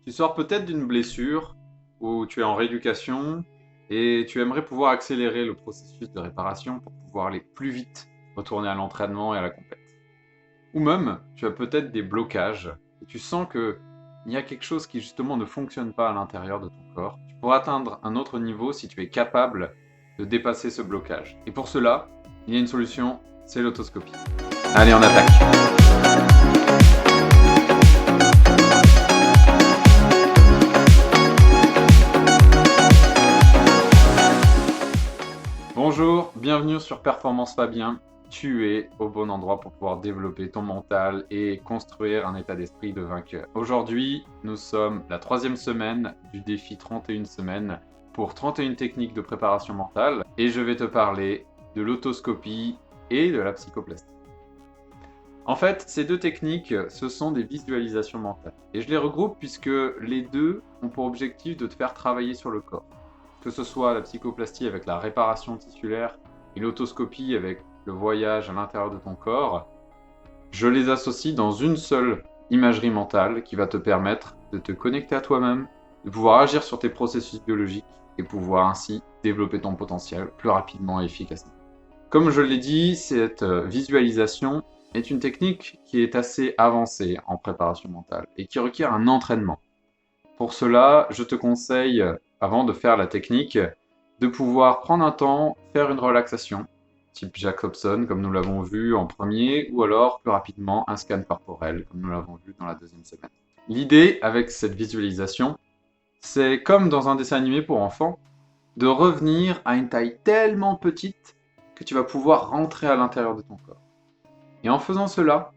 Tu sors peut-être d'une blessure ou tu es en rééducation et tu aimerais pouvoir accélérer le processus de réparation pour pouvoir aller plus vite retourner à l'entraînement et à la compète. Ou même, tu as peut-être des blocages et tu sens que il y a quelque chose qui justement ne fonctionne pas à l'intérieur de ton corps. Tu pourras atteindre un autre niveau si tu es capable de dépasser ce blocage. Et pour cela, il y a une solution, c'est l'autoscopie. Allez, on attaque! Bonjour, bienvenue sur Performance Fabien. Tu es au bon endroit pour pouvoir développer ton mental et construire un état d'esprit de vainqueur. Aujourd'hui, nous sommes la 3e semaine du défi 31 semaines pour 31 techniques de préparation mentale et je vais te parler de l'autoscopie et de la psychoplastie. En fait, ces deux techniques, ce sont des visualisations mentales. Et je les regroupe puisque les deux ont pour objectif de te faire travailler sur le corps. Que ce soit la psychoplastie avec la réparation tissulaire et l'autoscopie avec le voyage à l'intérieur de ton corps, je les associe dans une seule imagerie mentale qui va te permettre de te connecter à toi-même, de pouvoir agir sur tes processus biologiques et pouvoir ainsi développer ton potentiel plus rapidement et efficacement. Comme je l'ai dit, cette visualisation est une technique qui est assez avancée en préparation mentale et qui requiert un entraînement. Pour cela, je te conseille, avant de faire la technique, de pouvoir prendre un temps, faire une relaxation, type Jacobson, comme nous l'avons vu en premier, ou alors, plus rapidement, un scan corporel, comme nous l'avons vu dans la 2e semaine. L'idée, avec cette visualisation, c'est comme dans un dessin animé pour enfants, de revenir à une taille tellement petite que tu vas pouvoir rentrer à l'intérieur de ton corps. Et en faisant cela,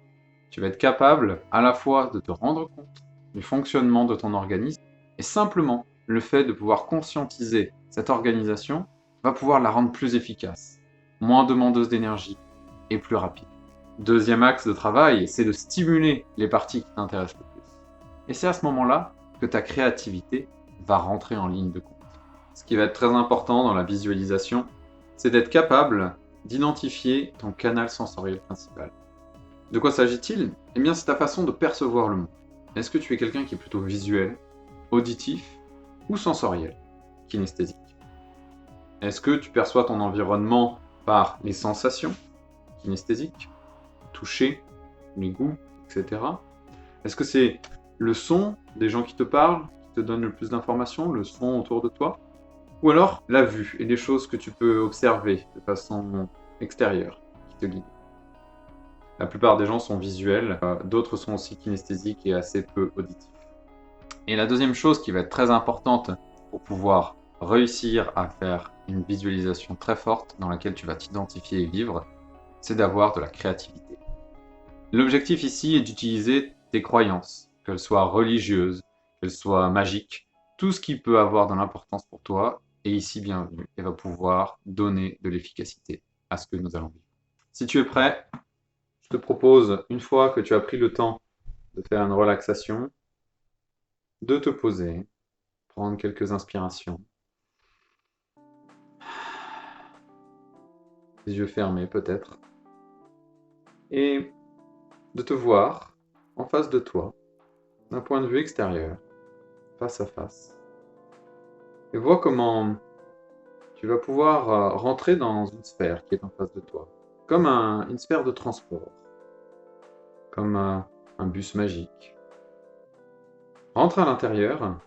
tu vas être capable à la fois de te rendre compte du fonctionnement de ton organisme et simplement le fait de pouvoir conscientiser cette organisation va pouvoir la rendre plus efficace, moins demandeuse d'énergie et plus rapide. Deuxième axe de travail, c'est de stimuler les parties qui t'intéressent le plus. Et c'est à ce moment-là que ta créativité va rentrer en ligne de compte. Ce qui va être très important dans la visualisation, c'est d'être capable d'identifier ton canal sensoriel principal. De quoi s'agit-il? Eh bien, c'est ta façon de percevoir le monde. Est-ce que tu es quelqu'un qui est plutôt visuel, auditif ou sensoriel, kinesthésique? Est-ce que tu perçois ton environnement par les sensations, kinesthésiques, toucher, les goûts, etc. Est-ce que c'est le son des gens qui te parlent, qui te donnent le plus d'informations, le son autour de toi? Ou alors la vue et des choses que tu peux observer de façon extérieure qui te guident? La plupart des gens sont visuels, d'autres sont aussi kinesthésiques et assez peu auditifs. Et la deuxième chose qui va être très importante pour pouvoir réussir à faire une visualisation très forte dans laquelle tu vas t'identifier et vivre, c'est d'avoir de la créativité. L'objectif ici est d'utiliser tes croyances, qu'elles soient religieuses, qu'elles soient magiques, tout ce qui peut avoir de l'importance pour toi est ici bienvenu et va pouvoir donner de l'efficacité à ce que nous allons vivre. Si tu es prêt, je te propose, une fois que tu as pris le temps de faire une relaxation, de te poser, prendre quelques inspirations, les yeux fermés peut-être, et de te voir en face de toi, d'un point de vue extérieur, face à face. Et vois comment tu vas pouvoir rentrer dans une sphère qui est en face de toi, comme une sphère de transport, comme un bus magique. Rentre à l'intérieur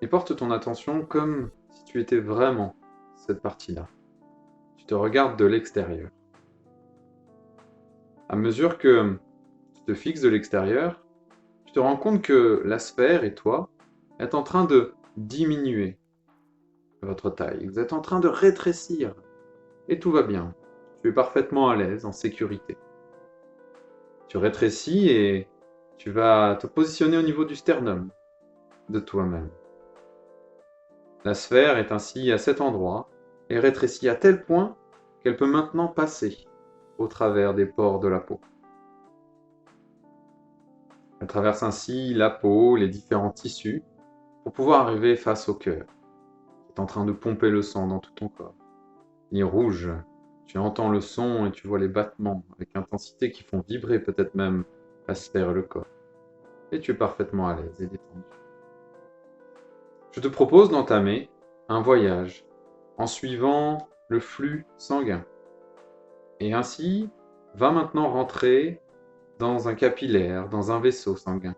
et porte ton attention comme si tu étais vraiment cette partie-là. Tu te regardes de l'extérieur. À mesure que tu te fixes de l'extérieur, tu te rends compte que la sphère et toi êtes en train de diminuer votre taille. Vous êtes en train de rétrécir. Et tout va bien. Tu es parfaitement à l'aise, en sécurité. Tu rétrécis et tu vas te positionner au niveau du sternum de toi-même. La sphère est ainsi à cet endroit et rétrécit à tel point qu'elle peut maintenant passer au travers des pores de la peau. Elle traverse ainsi la peau, les différents tissus, pour pouvoir arriver face au cœur, qui est en train de pomper le sang dans tout ton corps. Il est rouge, tu entends le son et tu vois les battements avec intensité qui font vibrer peut-être même la sphère et le corps. Et tu es parfaitement à l'aise et détendu. Je te propose d'entamer un voyage en suivant le flux sanguin. Et ainsi, va maintenant rentrer dans un capillaire, dans un vaisseau sanguin.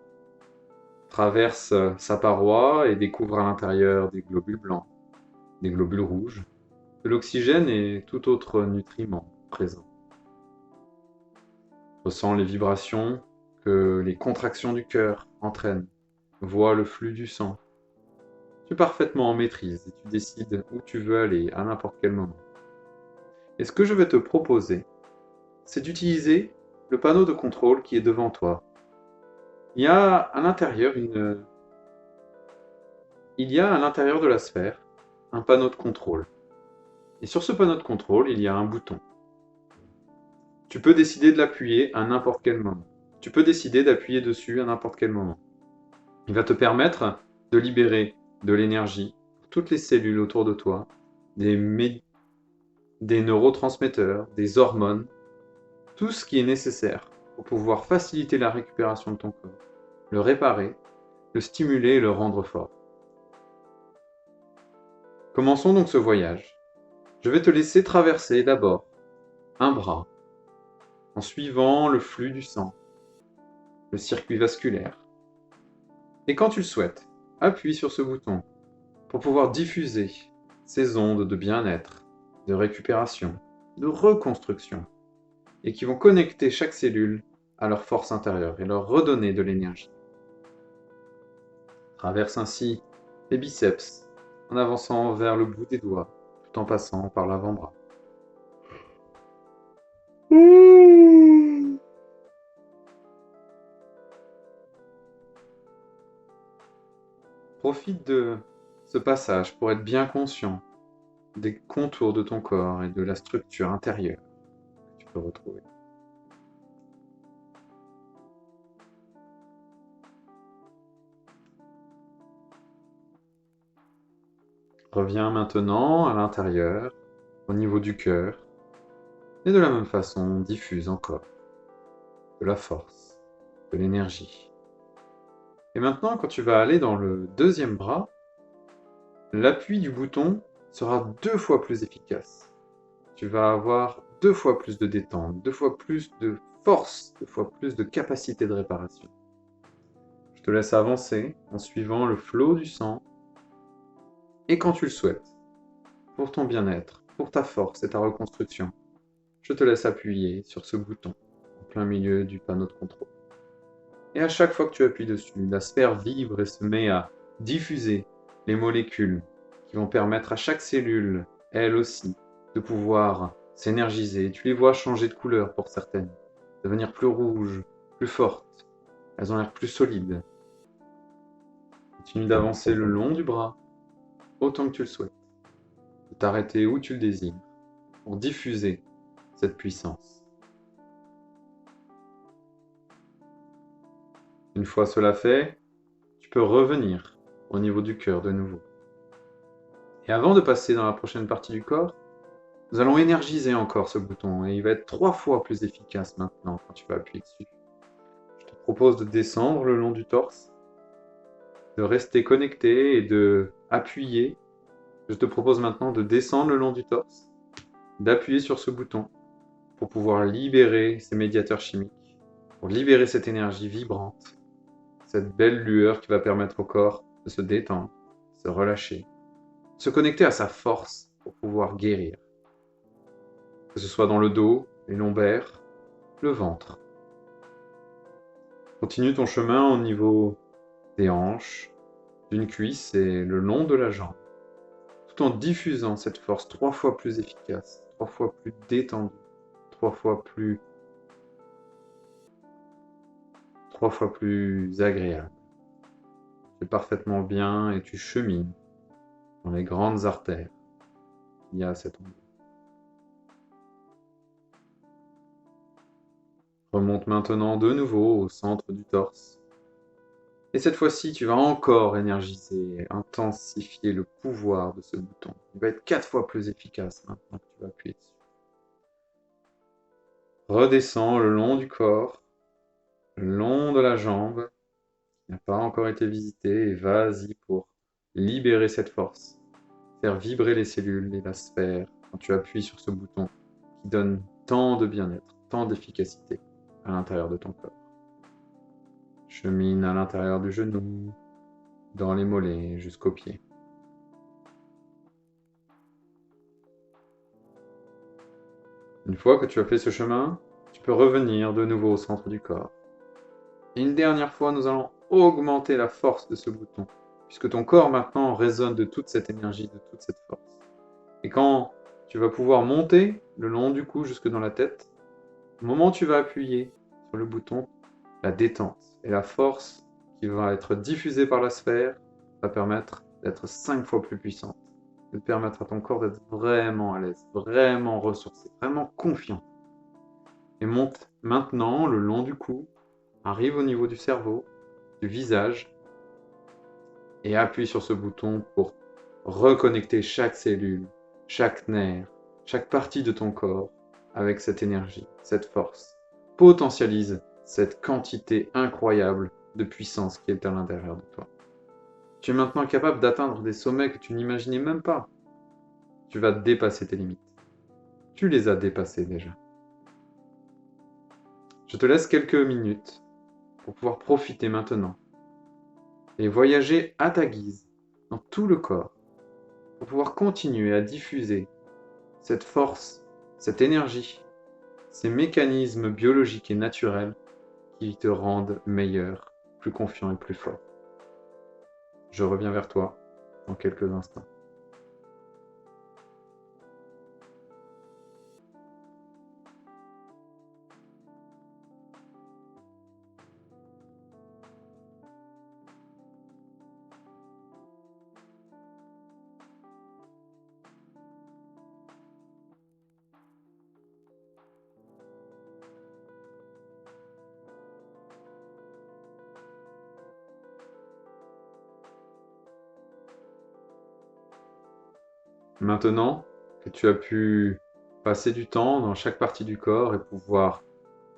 Traverse sa paroi et découvre à l'intérieur des globules blancs, des globules rouges, de l'oxygène et tout autre nutriment présent. Ressens les vibrations que les contractions du cœur entraînent. Vois le flux du sang. Tu es parfaitement en maîtrise et tu décides où tu veux aller à n'importe quel moment. Et ce que je vais te proposer, c'est d'utiliser le panneau de contrôle qui est devant toi. Il y a à l'intérieur de la sphère un panneau de contrôle. Et sur ce panneau de contrôle, il y a un bouton. Tu peux décider de l'appuyer à n'importe quel moment. Tu peux décider d'appuyer dessus à n'importe quel moment. Il va te permettre de libérer de l'énergie pour toutes les cellules autour de toi, des neurotransmetteurs, des hormones, tout ce qui est nécessaire pour pouvoir faciliter la récupération de ton corps, le réparer, le stimuler et le rendre fort. Commençons donc ce voyage. Je vais te laisser traverser d'abord un bras en suivant le flux du sang, le circuit vasculaire. Et quand tu le souhaites, appuie sur ce bouton pour pouvoir diffuser ces ondes de bien-être, de récupération, de reconstruction, et qui vont connecter chaque cellule à leur force intérieure et leur redonner de l'énergie. Traverse ainsi les biceps en avançant vers le bout des doigts, tout en passant par l'avant-bras. Profite de ce passage pour être bien conscient des contours de ton corps et de la structure intérieure que tu peux retrouver. Reviens maintenant à l'intérieur, au niveau du cœur, et de la même façon, diffuse encore de la force, de l'énergie. Et maintenant, quand tu vas aller dans le deuxième bras, l'appui du bouton sera 2 fois plus efficace. Tu vas avoir 2 fois plus de détente, 2 fois plus de force, 2 fois plus de capacité de réparation. Je te laisse avancer en suivant le flot du sang. Et quand tu le souhaites, pour ton bien-être, pour ta force et ta reconstruction, je te laisse appuyer sur ce bouton en plein milieu du panneau de contrôle. Et à chaque fois que tu appuies dessus, la sphère vibre et se met à diffuser les molécules qui vont permettre à chaque cellule, elle aussi, de pouvoir s'énergiser. Tu les vois changer de couleur pour certaines, devenir plus rouges, plus fortes. Elles ont l'air plus solides. Continue d'avancer le long du bras, autant que tu le souhaites. De t'arrêter où tu le désires, pour diffuser cette puissance. Une fois cela fait, tu peux revenir au niveau du cœur de nouveau. Et avant de passer dans la prochaine partie du corps, nous allons énergiser encore ce bouton et il va être 3 fois plus efficace maintenant quand tu vas appuyer dessus. Je te propose de descendre le long du torse, de rester connecté et de appuyer. Je te propose maintenant de descendre le long du torse, d'appuyer sur ce bouton pour pouvoir libérer ces médiateurs chimiques, pour libérer cette énergie vibrante, cette belle lueur qui va permettre au corps de se détendre, se relâcher, se connecter à sa force pour pouvoir guérir. Que ce soit dans le dos, les lombaires, le ventre. Continue ton chemin au niveau des hanches, d'une cuisse et le long de la jambe, tout en diffusant cette force 3 fois plus efficace, 3 fois plus détendue, 3 fois plus agréable. Tu es parfaitement bien et tu chemines dans les grandes artères qu'il y a à cet endroit. Remonte maintenant de nouveau au centre du torse. Et cette fois-ci, tu vas encore énergiser et intensifier le pouvoir de ce bouton. Il va être 4 fois plus efficace maintenant que tu vas appuyer dessus. Redescends le long du corps, le long de la jambe, qui n'a pas encore été visité, et vas-y pour libérer cette force, faire vibrer les cellules et la sphère quand tu appuies sur ce bouton qui donne tant de bien-être, tant d'efficacité à l'intérieur de ton corps. Chemine à l'intérieur du genou, dans les mollets jusqu'aux pieds. Une fois que tu as fait ce chemin, tu peux revenir de nouveau au centre du corps. Et une dernière fois, nous allons augmenter la force de ce bouton, puisque ton corps maintenant résonne de toute cette énergie, de toute cette force. Et quand tu vas pouvoir monter le long du cou jusque dans la tête, au moment où tu vas appuyer sur le bouton, la détente et la force qui va être diffusée par la sphère va permettre d'être 5 fois plus puissante, de permettre à ton corps d'être vraiment à l'aise, vraiment ressourcé, vraiment confiant. Et monte maintenant le long du cou, arrive au niveau du cerveau, du visage, et appuie sur ce bouton pour reconnecter chaque cellule, chaque nerf, chaque partie de ton corps avec cette énergie, cette force. Potentialise cette quantité incroyable de puissance qui est à l'intérieur de toi. Tu es maintenant capable d'atteindre des sommets que tu n'imaginais même pas. Tu vas dépasser tes limites. Tu les as dépassées déjà. Je te laisse quelques minutes pour pouvoir profiter maintenant et voyager à ta guise dans tout le corps pour pouvoir continuer à diffuser cette force, cette énergie, ces mécanismes biologiques et naturels qui te rendent meilleur, plus confiant et plus fort. Je reviens vers toi dans quelques instants. Maintenant que tu as pu passer du temps dans chaque partie du corps et pouvoir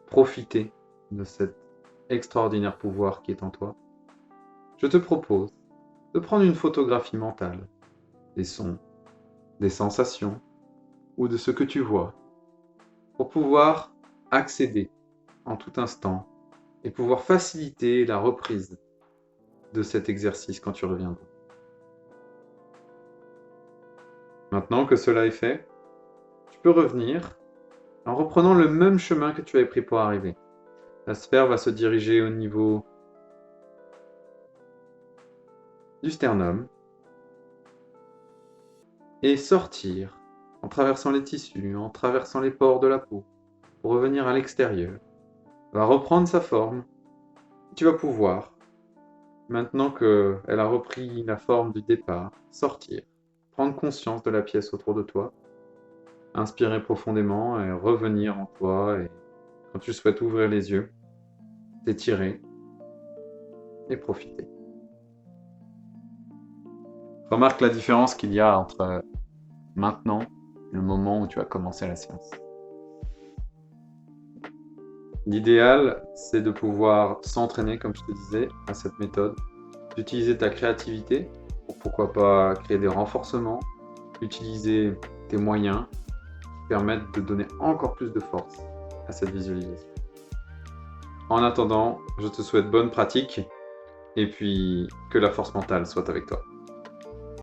profiter de cet extraordinaire pouvoir qui est en toi, je te propose de prendre une photographie mentale des sons, des sensations ou de ce que tu vois pour pouvoir accéder en tout instant et pouvoir faciliter la reprise de cet exercice quand tu reviendras. Maintenant que cela est fait, tu peux revenir en reprenant le même chemin que tu avais pris pour arriver. La sphère va se diriger au niveau du sternum et sortir en traversant les tissus, en traversant les pores de la peau pour revenir à l'extérieur. Elle va reprendre sa forme. Tu vas pouvoir, maintenant qu'elle a repris la forme du départ, sortir, prendre conscience de la pièce autour de toi, inspirer profondément et revenir en toi. Et quand tu souhaites ouvrir les yeux, t'étirer et profiter. Remarque la différence qu'il y a entre maintenant et le moment où tu as commencé la séance. L'idéal, c'est de pouvoir s'entraîner, comme je te disais, à cette méthode, d'utiliser ta créativité pour pourquoi pas créer des renforcements, utiliser tes moyens qui permettent de donner encore plus de force à cette visualisation. En attendant, je te souhaite bonne pratique et puis que la force mentale soit avec toi.